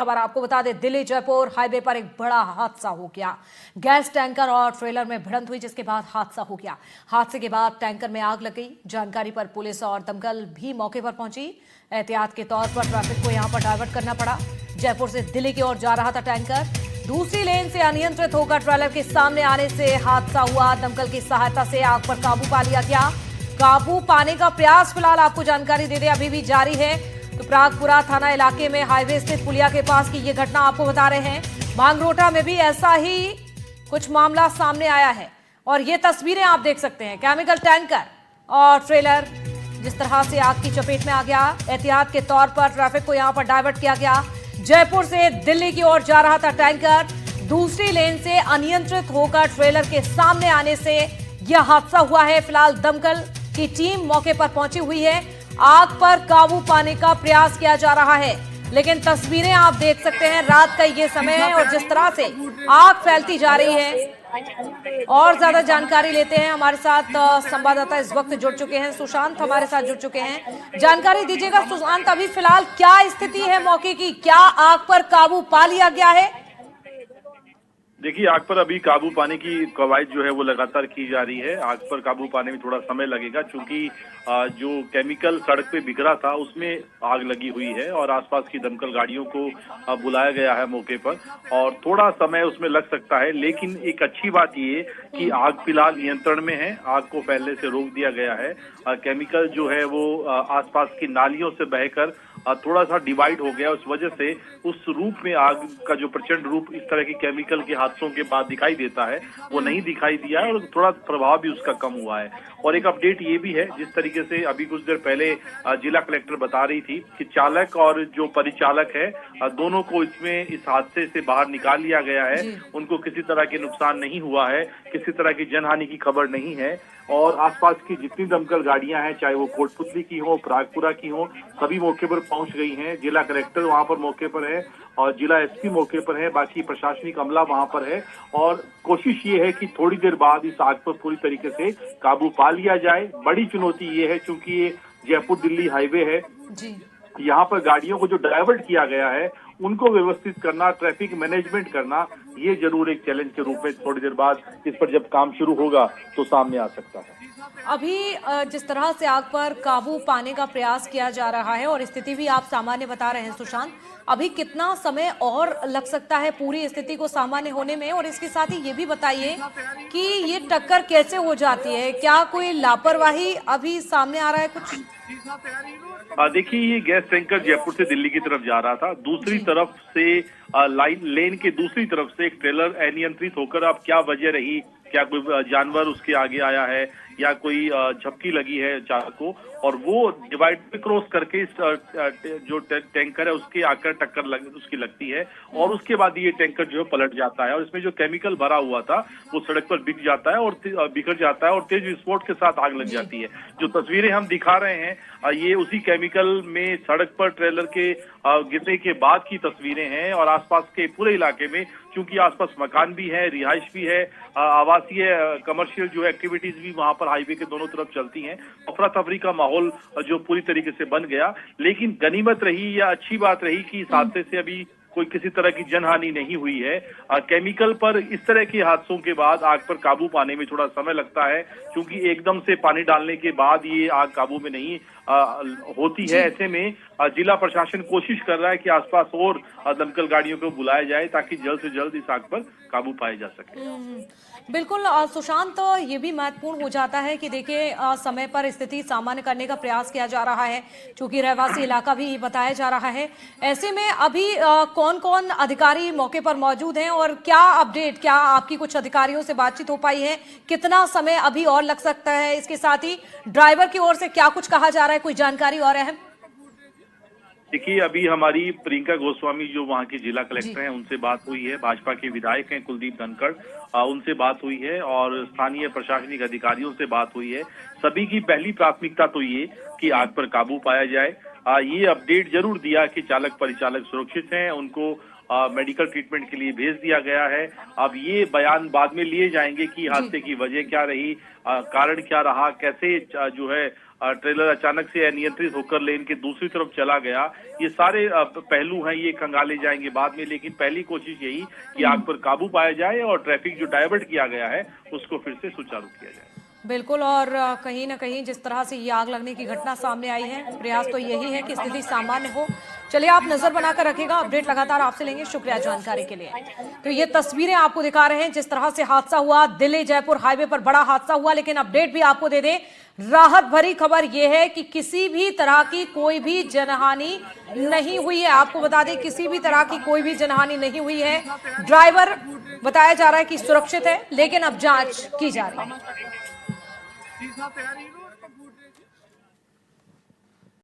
खबर आपको बता दें, दिल्ली जयपुर हाईवे पर एक बड़ा हादसा हो गया। गैस टैंकर और ट्रेलर में भिड़ंत हुई, जिसके बाद हादसा हो गया। हादसे के बाद टैंकर में आग लग गई। जानकारी पर पुलिस और दमकल भी मौके पर पहुंची। एहतियात के तौर पर ट्रैफिक को यहां पर डाइवर्ट करना पड़ा। जयपुर से दिल्ली की ओर जा रहा था टैंकर। दूसरी लेन से अनियंत्रित होकर ट्रेलर के सामने आने से हादसा हुआ। दमकल की सहायता से आग पर काबू पा लिया गया। काबू पाने का प्रयास फिलहाल आपको जानकारी दे दें अभी भी जारी है। तो प्रागपुरा थाना इलाके में हाईवे स्थित पुलिया के पास की ये घटना आपको बता रहे हैं। मांगरोटा में भी ऐसा ही कुछ मामला सामने आया है और ये तस्वीरें आप देख सकते हैं। केमिकल टैंकर और ट्रेलर जिस तरह से आग की चपेट में आ गया। एहतियात के तौर पर ट्रैफिक को यहां पर डाइवर्ट किया गया। जयपुर से दिल्ली की ओर जा रहा था टैंकर। दूसरी लेन से अनियंत्रित होकर ट्रेलर के सामने आने से यह हादसा हुआ है। फिलहाल दमकल की टीम मौके पर पहुंची हुई है। आग पर काबू पाने का प्रयास किया जा रहा है, लेकिन तस्वीरें आप देख सकते हैं। रात का ये समय है और जिस तरह से आग फैलती जा रही है। और ज्यादा जानकारी लेते हैं। हमारे साथ संवाददाता इस वक्त जुड़ चुके हैं, सुशांत हमारे साथ जुड़ चुके हैं। जानकारी दीजिएगा सुशांत, अभी फिलहाल क्या स्थिति है मौके की? क्या आग पर काबू पा लिया गया है? देखिए, आग पर अभी काबू पाने की कवायद जो है वो लगातार की जा रही है। आग पर काबू पाने में थोड़ा समय लगेगा, क्योंकि जो केमिकल सड़क पे बिखरा था उसमें आग लगी हुई है और आसपास की दमकल गाड़ियों को बुलाया गया है मौके पर और थोड़ा समय उसमें लग सकता है। लेकिन एक अच्छी बात ये कि आग फिलहाल नियंत्रण में है। आग को पहले से रोक दिया गया है। केमिकल जो है वो आसपास की नालियों से बहकर थोड़ा सा डिवाइड हो गया। उस वजह से उस रूप में आग का जो प्रचंड रूप इस तरह की केमिकल के हादसों के बाद दिखाई देता है वो नहीं दिखाई दिया है और थोड़ा प्रभाव भी उसका कम हुआ है। और एक अपडेट ये भी है, जिस तरीके से अभी कुछ देर पहले जिला कलेक्टर बता रही थी कि चालक और जो परिचालक है दोनों को इसमें इस हादसे से बाहर निकाल लिया गया है। उनको किसी तरह के नुकसान नहीं हुआ है, किसी तरह की जनहानि की खबर नहीं है। और आसपास की जितनी दमकल गाड़ियां हैं, चाहे वो कोटपुतली की हो, प्रागपुरा की हो, सभी मौके पर पहुंच गई हैं। जिला कलेक्टर वहां पर मौके पर है और जिला एसपी मौके पर है। बाकी प्रशासनिक अमला वहां पर है और कोशिश ये है कि थोड़ी देर बाद इस आग पर पूरी तरीके से काबू पा लिया जाए। बड़ी चुनौती ये है, क्योंकि ये जयपुर दिल्ली हाईवे है जी। यहाँ पर गाड़ियों को जो डाइवर्ट किया गया है उनको व्यवस्थित करना, ट्रैफिक मैनेजमेंट करना, ये जरूर एक चैलेंज के रूप में थोड़ी देर बाद इस पर जब काम शुरू होगा तो सामने आ सकता है। अभी जिस तरह से आग पर काबू पाने का प्रयास किया जा रहा है और स्थिति भी आप सामान्य बता रहे हैं सुशांत, अभी कितना समय और लग सकता है पूरी स्थिति को सामान्य होने में? और इसके साथ ही ये भी बताइए कि ये टक्कर कैसे हो जाती है? क्या कोई लापरवाही अभी सामने आ रहा है कुछ? देखिए, ये गैस टैंकर जयपुर से दिल्ली की तरफ जा रहा था। दूसरी तरफ से लेन के दूसरी तरफ से एक ट्रेलर अनियंत्रित होकर, अब क्या वजह रही, क्या कोई जानवर उसके आगे आया है या कोई झपकी लगी है चालक को, और वो डिवाइड पे क्रॉस करके जो टैंकर है उसके आकर टक्कर उसकी लगती है और उसके बाद ये टैंकर जो है पलट जाता है और इसमें जो केमिकल भरा हुआ था वो सड़क पर बिक जाता है और बिखर जाता है और तेज विस्फोट के साथ आग लग जाती है। जो तस्वीरें हम दिखा रहे हैं ये उसी केमिकल में सड़क पर ट्रेलर के गिरने के बाद की तस्वीरें हैं और आसपास के पूरे इलाके में, क्योंकि आसपास मकान भी है, रिहाइश भी है, आवासीय कमर्शियल जो एक्टिविटीज भी वहां पर हाईवे के दोनों तरफ चलती हैं। अफरा तफरी का माहौल जो पूरी तरीके से बन गया। लेकिन गनीमत रही या अच्छी बात रही कि इस हादसे से अभी कोई किसी तरह की जनहानि नहीं हुई है। केमिकल पर इस तरह के हादसों के बाद आग पर काबू पाने में थोड़ा समय लगता है, क्योंकि एकदम से पानी डालने के बाद ये आग काबू में नहीं होती है। ऐसे में जिला प्रशासन कोशिश कर रहा है कि आसपास और दमकल गाड़ियों को बुलाया जाए ताकि जल्द से जल्द इस आग पर काबू पाया जा सके। बिल्कुल सुशांत, ये भी महत्वपूर्ण हो जाता है कि देखिए समय पर स्थिति सामान्य करने का प्रयास किया जा रहा है, क्योंकि रहवासी इलाका भी बताया जा रहा है। ऐसे में अभी कौन कौन अधिकारी मौके पर मौजूद हैं और क्या अपडेट, क्या आपकी कुछ अधिकारियों से बातचीत हो पाई है? कितना समय अभी और लग सकता है? इसके साथ ही ड्राइवर की ओर से क्या कुछ कहा जा रहा है? कोई जानकारी और अहम? देखिए, अभी हमारी प्रियंका गोस्वामी जो वहाँ की जिला कलेक्टर हैं उनसे बात हुई है। भाजपा के विधायक हैं कुलदीप धनखड़, उनसे बात हुई है और स्थानीय प्रशासनिक अधिकारियों से बात हुई है। सभी की पहली प्राथमिकता तो ये कि आग पर काबू पाया जाए। ये अपडेट जरूर दिया कि चालक परिचालक सुरक्षित हैं, उनको मेडिकल ट्रीटमेंट के लिए भेज दिया गया है। अब ये बयान बाद में लिए जाएंगे कि हादसे की वजह क्या रही, कारण क्या रहा, कैसे जो है ट्रेलर अचानक से अनियंत्रित होकर लेन के दूसरी तरफ चला गया। ये सारे पहलू हैं, ये खंगाले जाएंगे बाद में, लेकिन पहली कोशिश यही कि आग पर काबू पाया जाए और ट्रैफिक जो डाइवर्ट किया गया है उसको फिर से सुचारू किया जाए। बिल्कुल, और कहीं ना कहीं जिस तरह से ये आग लगने की घटना सामने आई है, प्रयास तो यही है कि स्थिति सामान्य हो। चलिए, आप नजर बनाकर रखिएगा, अपडेट लगातार आपसे लेंगे। शुक्रिया जानकारी के लिए। तो ये तस्वीरें आपको दिखा रहे हैं जिस तरह से हादसा हुआ, दिल्ली जयपुर हाईवे पर बड़ा हादसा हुआ। लेकिन अपडेट भी आपको दे दें, राहत भरी खबर यह है कि किसी भी तरह की कोई भी जनहानि नहीं हुई है। आपको बता दें, किसी भी तरह की कोई भी जनहानि नहीं हुई है। ड्राइवर बताया जा रहा है कि सुरक्षित है, लेकिन अब जांच की जा रही है।